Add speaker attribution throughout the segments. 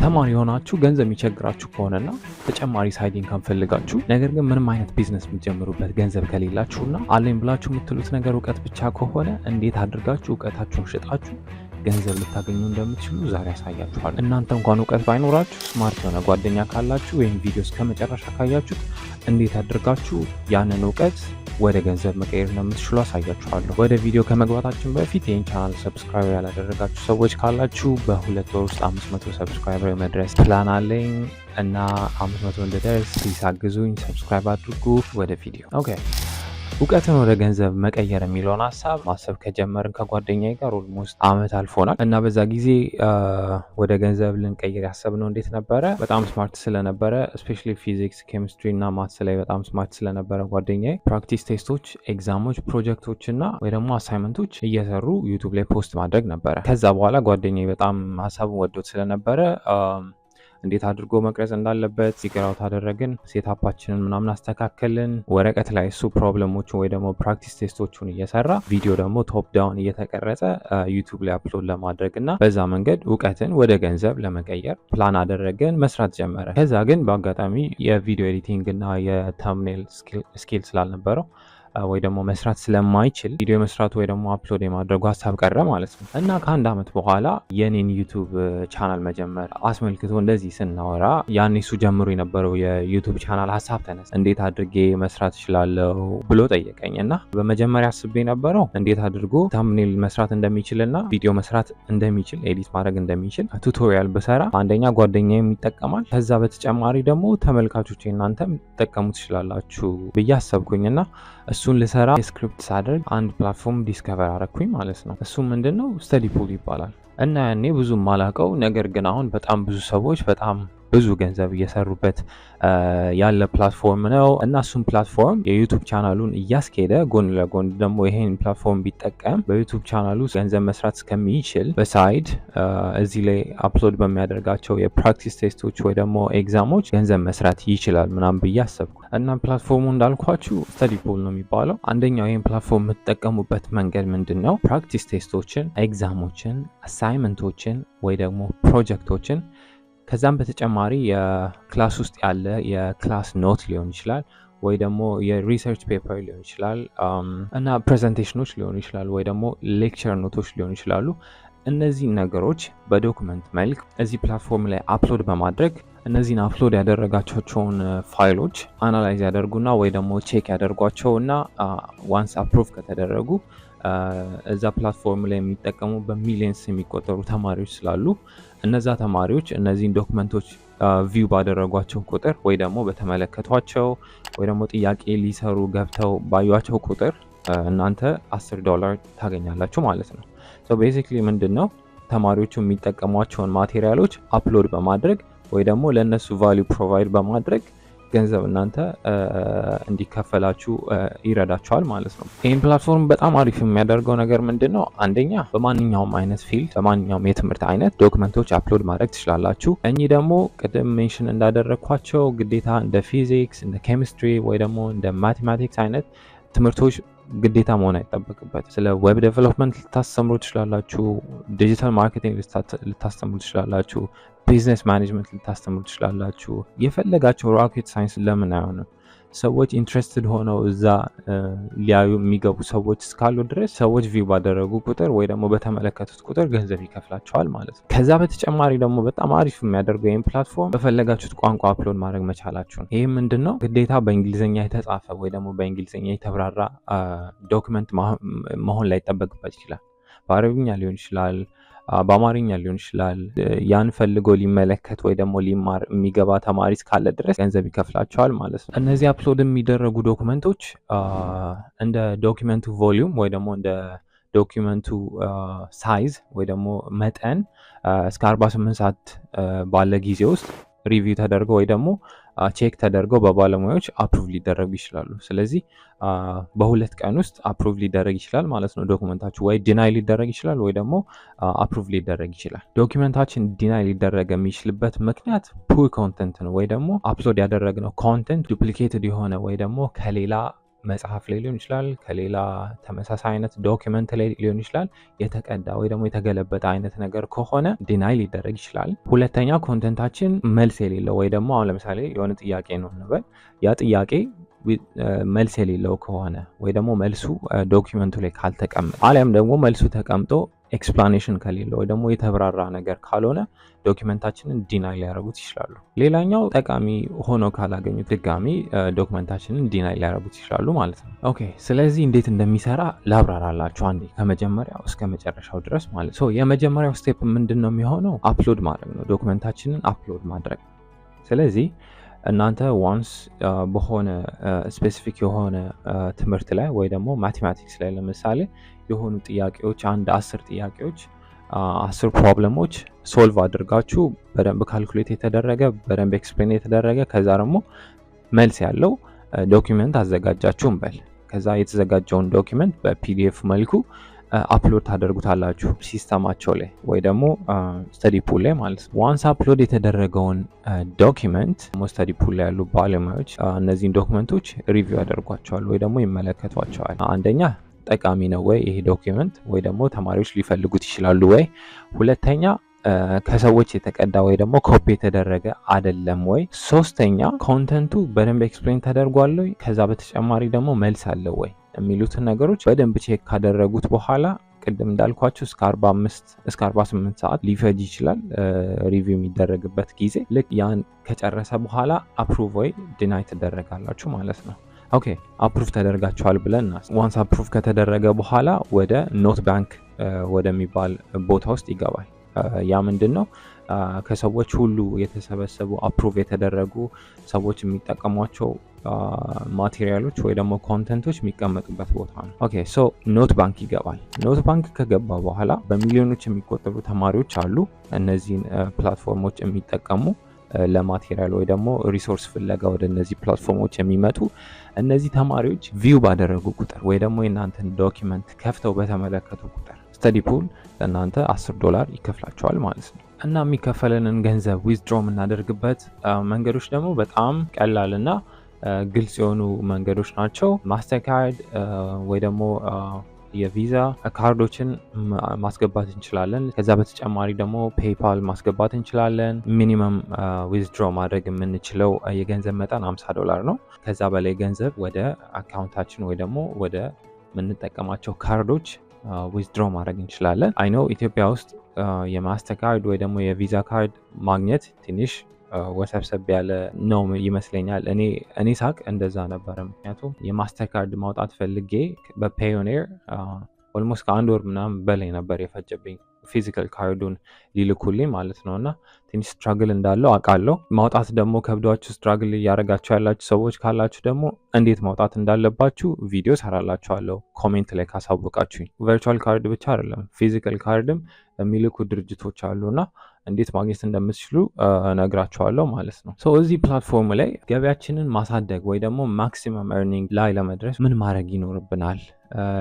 Speaker 1: ተማሪ ሆናችሁ ገንዘብ የሚቸግራችሁ ከሆነና ተጨማሪ ሳይድ ኢንካም ፈልጋችሁ ነገር ግን ምንም አይነት ቢዝነስ የምትጀምሩበት ገንዘብ ከሌላችሁና አለኝ ብላችሁ የምትሉት ነገር እውቀት ብቻ ከሆነ እንዴት አድርጋችሁ እውቀታችሁን ሽጣችሁ ገንዘብ ልታገኙ እንደምትችሉ ዛሬ ያሳያችኋለሁ። እናንተ እንኳን እውቀት ባይኖራችሁ ስማርት የሆነ ጓደኛ ካላችሁ ወይም ቪዲዮ እስከ መጨረሻ ካያችሁት እንዴት አድርጋችሁ ያንን እውቀት ወደ ገንዘብ መቀየር እንደምትችሉ አሳያችኋለሁ። ወደ ቪዲዮ ከመግባታችን በፊት ይህን ቻናል ሰብስክራይብ ያላደረጋችሁ ሰዎች ካላችሁ በሁለት ወር ውስጥ 500 ሰብስክራይበር መድረስ ፕላን አለኝ እና 500 እንድደርስ ፕሊዝ አግዙኝ፣ ሰብስክራይብ አድርጉ። ወደ ቪዲዮ ኦኬ። እውቀትን ወደ ገንዘብ መቀየር የሚለውን ሀሳብ ማሰብ ከጀመርን ከጓደኛዬ ጋር ኦልሞስት አመት አልፎናል እና በዛ ጊዜ ወደ ገንዘብ ልንቀይር ያሰብነው እንዴት ነበረ? በጣም ስማርት ስለነበረ ስፔሻሊ ፊዚክስ፣ ኬሚስትሪ እና ማትስ ላይ በጣም ስማርት ስለነበረ ጓደኛዬ ፕራክቲስ ቴስቶች፣ ኤግዛሞች፣ ፕሮጀክቶች እና ወይ ደግሞ አሳይመንቶች እየሰሩ ዩቱብ ላይ ፖስት ማድረግ ነበረ። ከዛ በኋላ ጓደኛዬ በጣም ሀሳቡን ወዶት ስለነበረ እንዴት አድርጎ መቅረጽ እንዳለበት ፊገር አውት አደረግን። ሴታፓችንን ምናምን አስተካከልን። ወረቀት ላይ እሱ ፕሮብለሞችን ወይ ደግሞ ፕራክቲስ ቴስቶቹን እየሰራ ቪዲዮ ደግሞ ቶፕ ዳውን እየተቀረጸ ዩቱብ ላይ አፕሎድ ለማድረግ እና በዛ መንገድ እውቀትን ወደ ገንዘብ ለመቀየር ፕላን አደረግን፣ መስራት ጀመረ። ከዛ ግን በአጋጣሚ የቪዲዮ ኤዲቲንግ እና የተምኔል ስኪል ስላልነበረው ወይ ደግሞ መስራት ስለማይችል ቪዲዮ መስራት ወይ ደግሞ አፕሎድ የማድረጉ ሀሳብ ቀረ ማለት ነው። እና ከአንድ አመት በኋላ የኔን ዩቱብ ቻናል መጀመር አስመልክቶ እንደዚህ ስናወራ ያኔ እሱ ጀምሮ የነበረው የዩቱብ ቻናል ሀሳብ ተነሳ። እንዴት አድርጌ መስራት እችላለሁ ብሎ ጠየቀኝ እና በመጀመሪያ አስቤ ነበረው እንዴት አድርጎ ታምኔል መስራት እንደሚችልና ቪዲዮ መስራት እንደሚችል ኤዲት ማድረግ እንደሚችል ቱቶሪያል ብሰራ አንደኛ ጓደኛዬም ይጠቀማል፣ ከዛ በተጨማሪ ደግሞ ተመልካቾች እናንተም ትጠቀሙ ትችላላችሁ ብዬ አሰብኩኝና እሱን ልሰራ ስክሪፕት ሳደርግ አንድ ፕላትፎርም ዲስከቨር አረኩኝ ማለት ነው። እሱ ምንድነው? ስተዲ ፑል ይባላል እና ያኔ ብዙም ማላቀው ነገር ግን አሁን በጣም ብዙ ሰዎች በጣም ብዙ ገንዘብ እየሰሩበት ያለ ፕላትፎርም ነው እና እሱም ፕላትፎርም የዩቱብ ቻናሉን እያስኬደ ጎን ለጎን ደግሞ ይሄን ፕላትፎርም ቢጠቀም በዩቱብ ቻናሉ ገንዘብ መስራት እስከሚችል በሳይድ እዚህ ላይ አፕሎድ በሚያደርጋቸው የፕራክቲስ ቴስቶች ወይ ደግሞ ኤግዛሞች ገንዘብ መስራት ይችላል ምናምን ብዬ አሰብኩ እና ፕላትፎርሙ እንዳልኳችሁ ስተዲ ፑል ነው የሚባለው። አንደኛው ይሄን ፕላትፎርም የምትጠቀሙበት መንገድ ምንድን ነው? ፕራክቲስ ቴስቶችን፣ ኤግዛሞችን፣ አሳይመንቶችን ወይ ደግሞ ፕሮጀክቶችን ከዛም በተጨማሪ የክላስ ውስጥ ያለ የክላስ ኖት ሊሆን ይችላል ወይ ደግሞ የሪሰርች ፔፐር ሊሆን ይችላል እና ፕሬዘንቴሽኖች ሊሆኑ ይችላሉ ወይ ደግሞ ሌክቸር ኖቶች ሊሆኑ ይችላሉ። እነዚህ ነገሮች በዶክመንት መልክ እዚህ ፕላትፎርም ላይ አፕሎድ በማድረግ እነዚህን አፕሎድ ያደረጋቸውን ፋይሎች አናላይዝ ያደርጉና ወይ ደግሞ ቼክ ያደርጓቸውና ዋንስ አፕሩቭ ከተደረጉ እዛ ፕላትፎርም ላይ የሚጠቀሙ በሚሊየንስ የሚቆጠሩ ተማሪዎች ስላሉ እነዛ ተማሪዎች እነዚህን ዶክመንቶች ቪው ባደረጓቸው ቁጥር ወይ ደግሞ በተመለከቷቸው ወይ ደግሞ ጥያቄ ሊሰሩ ገብተው ባዩቸው ቁጥር እናንተ $10 ታገኛላችሁ ማለት ነው። ሶ ቤሲክሊ ምንድነው ተማሪዎቹ የሚጠቀሟቸውን ማቴሪያሎች አፕሎድ በማድረግ ወይ ደግሞ ለነሱ ቫልዩ ፕሮቫይድ በማድረግ ገንዘብ እናንተ እንዲከፈላችሁ ይረዳችኋል ማለት ነው። ይህን ፕላትፎርም በጣም አሪፍ የሚያደርገው ነገር ምንድነው? አንደኛ በማንኛውም አይነት ፊልድ በማንኛውም የትምህርት አይነት ዶክመንቶች አፕሎድ ማድረግ ትችላላችሁ። እኚህ ደግሞ ቅድም ሜንሽን እንዳደረግኳቸው ግዴታ እንደ ፊዚክስ፣ እንደ ኬሚስትሪ ወይ ደግሞ እንደ ማቴማቲክስ አይነት ትምህርቶች ግዴታ መሆን አይጠበቅበት። ስለ ዌብ ዴቨሎፕመንት ልታስተምሩ ትችላላችሁ፣ ዲጂታል ማርኬቲንግ ልታስተምሩ ትችላላችሁ፣ ቢዝነስ ማኔጅመንት ልታስተምሩ ትችላላችሁ። የፈለጋቸው ሮኬት ሳይንስ ለምን አይሆንም? ሰዎች ኢንትረስትድ ሆነው እዛ ሊያዩ የሚገቡ ሰዎች እስካሉ ድረስ ሰዎች ቪው ባደረጉ ቁጥር ወይ ደግሞ በተመለከቱት ቁጥር ገንዘብ ይከፍላቸዋል ማለት ነው። ከዛ በተጨማሪ ደግሞ በጣም አሪፍ የሚያደርገው ይህን ፕላትፎርም በፈለጋችሁት ቋንቋ አፕሎድ ማድረግ መቻላችሁ ነው። ይህ ምንድን ነው? ግዴታ በእንግሊዝኛ የተጻፈ ወይ ደግሞ በእንግሊዝኛ የተብራራ ዶክመንት መሆን ላይ ይጠበቅበት ይችላል። በአረብኛ ሊሆን ይችላል፣ በአማርኛ ሊሆን ይችላል። ያን ፈልጎ ሊመለከት ወይ ደግሞ ሊማር የሚገባ ተማሪ እስካለ ድረስ ገንዘብ ይከፍላቸዋል ማለት ነው። እነዚህ አፕሎድ የሚደረጉ ዶክመንቶች እንደ ዶክመንቱ ቮሊዩም ወይ ደግሞ እንደ ዶክመንቱ ሳይዝ ወይ ደግሞ መጠን እስከ 48 ሰዓት ባለ ጊዜ ውስጥ ሪቪው ተደርገው ወይ ደግሞ ቼክ ተደርገው በባለሙያዎች አፕሩቭ ሊደረጉ ይችላሉ። ስለዚህ በሁለት ቀን ውስጥ አፕሩቭ ሊደረግ ይችላል ማለት ነው። ዶክመንታችሁ ወይ ዲናይ ሊደረግ ይችላል ወይ ደግሞ አፕሩቭ ሊደረግ ይችላል። ዶክመንታችን ዲናይ ሊደረግ የሚችልበት ምክንያት ፑር ኮንተንት ነው ወይ ደግሞ አፕሎድ ያደረግነው ኮንተንት ዱፕሊኬትድ የሆነ ወይ ደግሞ ከሌላ መጽሐፍ ላይ ሊሆን ይችላል፣ ከሌላ ተመሳሳይ አይነት ዶክመንት ላይ ሊሆን ይችላል። የተቀዳ ወይ ደግሞ የተገለበጠ አይነት ነገር ከሆነ ዲናይ ሊደረግ ይችላል። ሁለተኛ ኮንተንታችን መልስ የሌለው ወይ ደግሞ አሁን ለምሳሌ የሆነ ጥያቄ ነው እንበል፣ ያ ጥያቄ መልስ የሌለው ከሆነ ወይ ደግሞ መልሱ ዶክመንቱ ላይ ካልተቀመጠ አሊያም ደግሞ መልሱ ተቀምጦ ኤክስፕላኔሽን ከሌለው ወይ ደግሞ የተብራራ ነገር ካልሆነ ዶክመንታችንን ዲናይ ሊያደርጉት ይችላሉ። ሌላኛው ጠቃሚ ሆኖ ካላገኙት ድጋሚ ዶክመንታችንን ዲናይ ሊያደርጉት ይችላሉ ማለት ነው። ኦኬ፣ ስለዚህ እንዴት እንደሚሰራ ላብራራላችሁ አንዴ ከመጀመሪያው እስከ መጨረሻው ድረስ ማለት ነው። የመጀመሪያው ስቴፕ ምንድን ነው የሚሆነው? አፕሎድ ማድረግ ነው። ዶክመንታችንን አፕሎድ ማድረግ። ስለዚህ እናንተ ዋንስ በሆነ ስፔሲፊክ የሆነ ትምህርት ላይ ወይ ደግሞ ማቴማቲክስ ላይ ለምሳሌ የሆኑ ጥያቄዎች አንድ 10 ጥያቄዎች 10 ፕሮብለሞች ሶልቭ አድርጋችሁ በደንብ ካልኩሌት የተደረገ በደንብ ኤክስፕሌን የተደረገ ከዛ ደግሞ መልስ ያለው ዶክመንት አዘጋጃችሁ እንበል። ከዛ የተዘጋጀውን ዶክመንት በፒዲኤፍ መልኩ አፕሎድ ታደርጉታላችሁ ሲስተማቸው ላይ ወይ ደግሞ ስተዲ ፑል ላይ ማለት ነው። ዋንስ አፕሎድ የተደረገውን ዶክመንት ስተዲ ፑል ላይ ያሉ ባለሙያዎች እነዚህን ዶክመንቶች ሪቪው ያደርጓቸዋል ወይ ደግሞ ይመለከቷቸዋል። አንደኛ ጠቃሚ ነው ወይ ይሄ ዶክመንት ወይ ደግሞ ተማሪዎች ሊፈልጉት ይችላሉ ወይ፣ ሁለተኛ ከሰዎች የተቀዳ ወይ ደግሞ ኮፒ የተደረገ አይደለም ወይ፣ ሶስተኛ ኮንተንቱ በደንብ ኤክስፕሌን ተደርጓል ወይ፣ ከዛ በተጨማሪ ደግሞ መልስ አለው ወይ የሚሉትን ነገሮች በደንብ ቼክ ካደረጉት በኋላ ቅድም እንዳልኳችሁ እስከ 45 እስከ 48 ሰዓት ሊፈጅ ይችላል ሪቪው የሚደረግበት ጊዜ። ልክ ያን ከጨረሰ በኋላ አፕሩቭ ወይ ዲናይ ትደረጋላችሁ ማለት ነው። ኦኬ አፕሩቭ ተደርጋችኋል ብለን ዋንስ አፕሩቭ ከተደረገ በኋላ ወደ ኖት ባንክ ወደሚባል ቦታ ውስጥ ይገባል። ያ ምንድን ነው? ከሰዎች ሁሉ የተሰበሰቡ አፕሩቭ የተደረጉ ሰዎች የሚጠቀሟቸው ማቴሪያሎች ወይ ደግሞ ኮንተንቶች የሚቀመጡበት ቦታ ነው። ኦኬ ሶ ኖት ባንክ ይገባል። ኖት ባንክ ከገባ በኋላ በሚሊዮኖች የሚቆጠሩ ተማሪዎች አሉ እነዚህን ፕላትፎርሞች የሚጠቀሙ ለማቴሪያል ወይ ደግሞ ሪሶርስ ፍለጋ ወደ እነዚህ ፕላትፎርሞች የሚመጡ። እነዚህ ተማሪዎች ቪው ባደረጉ ቁጥር ወይ ደግሞ የእናንተን ዶኪመንት ከፍተው በተመለከቱ ቁጥር ስተዲ ፑል ለእናንተ $10 ይከፍላቸዋል ማለት ነው። እና የሚከፈለንን ገንዘብ ዊዝድሮ የምናደርግበት መንገዶች ደግሞ በጣም ቀላል እና ግልጽ የሆኑ መንገዶች ናቸው። ማስተርካርድ ወይ ደግሞ የቪዛ ካርዶችን ማስገባት እንችላለን። ከዛ በተጨማሪ ደግሞ ፔይፓል ማስገባት እንችላለን። ሚኒመም ዊዝድሮ ማድረግ የምንችለው የገንዘብ መጠን $50 ነው። ከዛ በላይ ገንዘብ ወደ አካውንታችን ወይ ደግሞ ወደ ምንጠቀማቸው ካርዶች ዊዝድሮ ማድረግ እንችላለን። አይኖ ኢትዮጵያ ውስጥ የማስተርካርድ ወይ ደግሞ የቪዛ ካርድ ማግኘት ትንሽ ወሰብሰብ ያለ ነው ይመስለኛል። እኔ ሳቅ እንደዛ ነበረ። ምክንያቱም የማስተርካርድ ማውጣት ፈልጌ በፓዮኒር ኦልሞስት ከአንድ ወር ምናምን በላይ ነበር የፈጀብኝ ፊዚካል ካርዱን ሊልኩልኝ ማለት ነው። እና ትንሽ ስትራግል እንዳለው አውቃለሁ። ማውጣት ደግሞ ከብዷችሁ ስትራግል እያደረጋችሁ ያላችሁ ሰዎች ካላችሁ ደግሞ እንዴት ማውጣት እንዳለባችሁ ቪዲዮ ሰራላችኋለሁ ኮሜንት ላይ ካሳወቃችሁኝ። ቨርቹዋል ካርድ ብቻ አይደለም ፊዚካል ካርድም የሚልኩ ድርጅቶች አሉና እንዴት ማግኘት እንደምትችሉ ነግራችኋለሁ ማለት ነው። እዚህ ፕላትፎርም ላይ ገቢያችንን ማሳደግ ወይ ደግሞ ማክሲመም ኤርኒንግ ላይ ለመድረስ ምን ማድረግ ይኖርብናል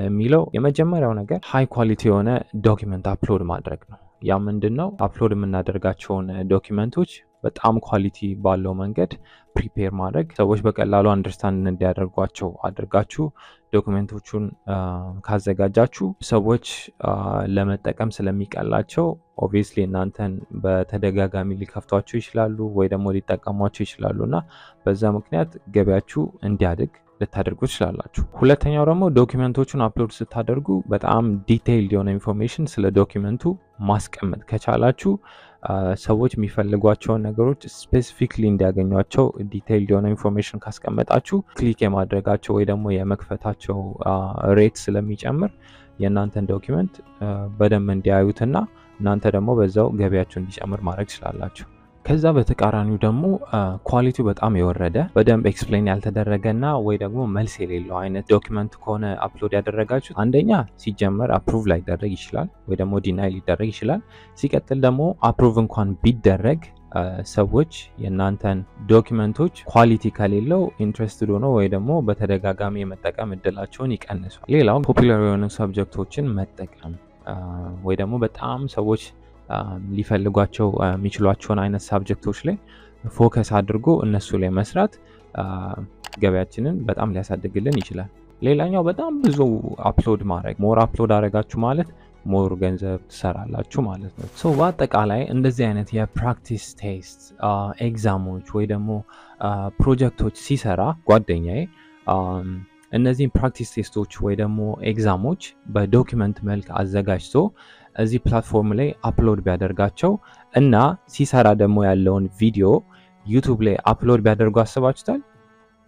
Speaker 1: የሚለው የመጀመሪያው ነገር ሃይ ኳሊቲ የሆነ ዶኪመንት አፕሎድ ማድረግ ነው። ያ ምንድን ነው? አፕሎድ የምናደርጋቸውን ዶኪመንቶች በጣም ኳሊቲ ባለው መንገድ ፕሪፔር ማድረግ፣ ሰዎች በቀላሉ አንደርስታንድ እንዲያደርጓቸው አድርጋችሁ ዶክመንቶቹን ካዘጋጃችሁ ሰዎች ለመጠቀም ስለሚቀላቸው ኦብቪየስሊ እናንተን በተደጋጋሚ ሊከፍቷቸው ይችላሉ ወይ ደግሞ ሊጠቀሟቸው ይችላሉ እና በዛ ምክንያት ገቢያችሁ እንዲያድግ ልታደርጉ ትችላላችሁ። ሁለተኛው ደግሞ ዶኪመንቶቹን አፕሎድ ስታደርጉ በጣም ዲቴይልድ የሆነ ኢንፎርሜሽን ስለ ዶኪመንቱ ማስቀመጥ ከቻላችሁ ሰዎች የሚፈልጓቸውን ነገሮች ስፔሲፊክሊ እንዲያገኟቸው ዲቴይልድ የሆነ ኢንፎርሜሽን ካስቀመጣችሁ ክሊክ የማድረጋቸው ወይ ደግሞ የመክፈታቸው ሬት ስለሚጨምር የእናንተን ዶኪመንት በደንብ እንዲያዩትና እናንተ ደግሞ በዛው ገቢያችሁ እንዲጨምር ማድረግ ትችላላችሁ። ከዛ በተቃራኒው ደግሞ ኳሊቲው በጣም የወረደ በደንብ ኤክስፕሌን ያልተደረገና ወይ ደግሞ መልስ የሌለው አይነት ዶክመንት ከሆነ አፕሎድ ያደረጋችሁ አንደኛ ሲጀመር አፕሩቭ ላይደረግ ይችላል ወይ ደግሞ ዲናይ ሊደረግ ይችላል። ሲቀጥል ደግሞ አፕሩቭ እንኳን ቢደረግ ሰዎች የእናንተን ዶኪመንቶች ኳሊቲ ከሌለው ኢንትረስትድ ሆኖ ወይ ደግሞ በተደጋጋሚ የመጠቀም እድላቸውን ይቀንሷል። ሌላው ፖፑላር የሆኑ ሰብጀክቶችን መጠቀም ወይ ደግሞ በጣም ሰዎች ሊፈልጓቸው የሚችሏቸውን አይነት ሳብጀክቶች ላይ ፎከስ አድርጎ እነሱ ላይ መስራት ገበያችንን በጣም ሊያሳድግልን ይችላል። ሌላኛው በጣም ብዙ አፕሎድ ማድረግ። ሞር አፕሎድ አደረጋችሁ ማለት ሞር ገንዘብ ትሰራላችሁ ማለት ነው። ሶ በአጠቃላይ እንደዚህ አይነት የፕራክቲስ ቴስት ኤግዛሞች ወይ ደግሞ ፕሮጀክቶች ሲሰራ ጓደኛዬ እነዚህን ፕራክቲስ ቴስቶች ወይ ደግሞ ኤግዛሞች በዶኪመንት መልክ አዘጋጅቶ እዚህ ፕላትፎርም ላይ አፕሎድ ቢያደርጋቸው እና ሲሰራ ደግሞ ያለውን ቪዲዮ ዩቱብ ላይ አፕሎድ ቢያደርጉ አስባችሁታል?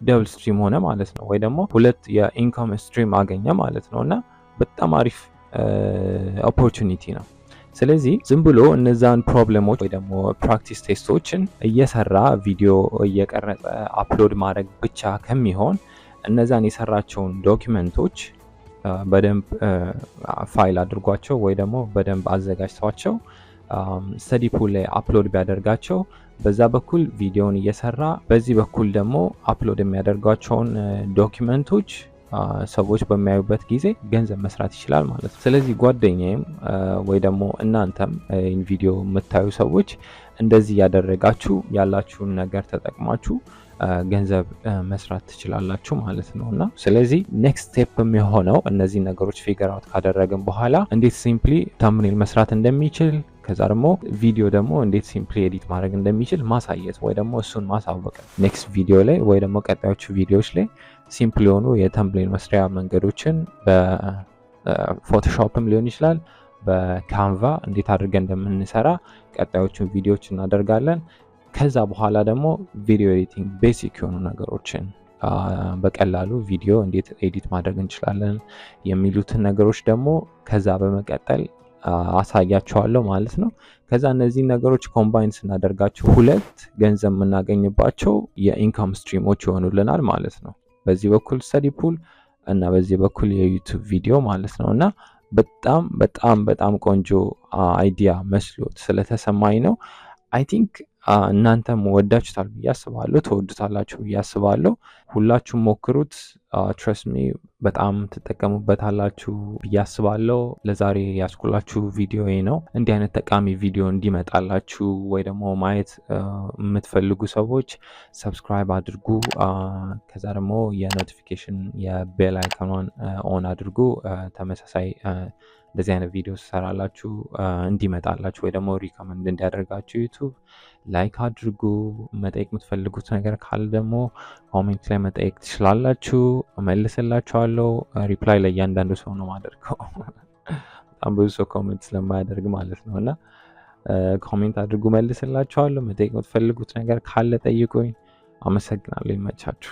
Speaker 1: ደብል ስትሪም ሆነ ማለት ነው፣ ወይ ደግሞ ሁለት የኢንካም ስትሪም አገኘ ማለት ነው። እና በጣም አሪፍ ኦፖርቹኒቲ ነው። ስለዚህ ዝም ብሎ እነዛን ፕሮብለሞች ወይ ደግሞ ፕራክቲስ ቴስቶችን እየሰራ ቪዲዮ እየቀረጸ አፕሎድ ማድረግ ብቻ ከሚሆን እነዛን የሰራቸውን ዶኪመንቶች በደንብ ፋይል አድርጓቸው ወይ ደግሞ በደንብ አዘጋጅቷቸው ስተዲ ፑል ላይ አፕሎድ ቢያደርጋቸው በዛ በኩል ቪዲዮውን እየሰራ በዚህ በኩል ደግሞ አፕሎድ የሚያደርጓቸውን ዶኪመንቶች ሰዎች በሚያዩበት ጊዜ ገንዘብ መስራት ይችላል ማለት ነው። ስለዚህ ጓደኛዬም ወይ ደግሞ እናንተም ይህን ቪዲዮ የምታዩ ሰዎች እንደዚህ ያደረጋችሁ ያላችሁን ነገር ተጠቅማችሁ ገንዘብ መስራት ትችላላችሁ ማለት ነው። እና ስለዚህ ኔክስት ስቴፕ የሚሆነው እነዚህ ነገሮች ፊገር አውት ካደረግን በኋላ እንዴት ሲምፕሊ ታምኔል መስራት እንደሚችል ከዛ ደግሞ ቪዲዮ ደግሞ እንዴት ሲምፕሊ ኤዲት ማድረግ እንደሚችል ማሳየት ወይ ደግሞ እሱን ማሳወቅ ኔክስት ቪዲዮ ላይ ወይ ደግሞ ቀጣዮቹ ቪዲዮዎች ላይ ሲምፕል የሆኑ የተምብኔል መስሪያ መንገዶችን በፎቶሾፕም ሊሆን ይችላል በካንቫ እንዴት አድርገን እንደምንሰራ ቀጣዮቹን ቪዲዮዎች እናደርጋለን። ከዛ በኋላ ደግሞ ቪዲዮ ኤዲቲንግ ቤሲክ የሆኑ ነገሮችን በቀላሉ ቪዲዮ እንዴት ኤዲት ማድረግ እንችላለን የሚሉትን ነገሮች ደግሞ ከዛ በመቀጠል አሳያቸዋለሁ ማለት ነው። ከዛ እነዚህ ነገሮች ኮምባይን ስናደርጋቸው ሁለት ገንዘብ የምናገኝባቸው የኢንካም ስትሪሞች ይሆኑልናል ማለት ነው። በዚህ በኩል ስተዲ ፑል እና በዚህ በኩል የዩቱብ ቪዲዮ ማለት ነው። እና በጣም በጣም በጣም ቆንጆ አይዲያ መስሎት ስለተሰማኝ ነው። አይ ቲንክ እናንተም ወዳችሁታል ብዬ አስባለሁ፣ ተወዱታላችሁ ብዬ አስባለሁ። ሁላችሁም ሞክሩት። ትረስት ሚ በጣም ትጠቀሙበታላችሁ ብዬ አስባለሁ። ለዛሬ ያስኩላችሁ ቪዲዮ ነው። እንዲህ አይነት ጠቃሚ ቪዲዮ እንዲመጣላችሁ ወይ ደግሞ ማየት የምትፈልጉ ሰዎች ሰብስክራይብ አድርጉ። ከዛ ደግሞ የኖቲፊኬሽን የቤል አይኮኗን ኦን አድርጉ። ተመሳሳይ እንደዚህ አይነት ቪዲዮ ሰራላችሁ እንዲመጣላችሁ ወይ ደግሞ ሪኮመንድ እንዲያደርጋችሁ ዩቱብ ላይክ አድርጉ። መጠየቅ የምትፈልጉት ነገር ካለ ደግሞ ኮሜንት ላይ መጠየቅ ትችላላችሁ፣ እመልስላችኋለሁ። ሪፕላይ ለእያንዳንዱ ሰው ነው ማደርገው በጣም ብዙ ሰው ኮሜንት ስለማያደርግ ማለት ነው። እና ኮሜንት አድርጉ፣ መልስላችኋለሁ። መጠየቅ የምትፈልጉት ነገር ካለ ጠይቁኝ። አመሰግናለሁ። ይመቻችሁ።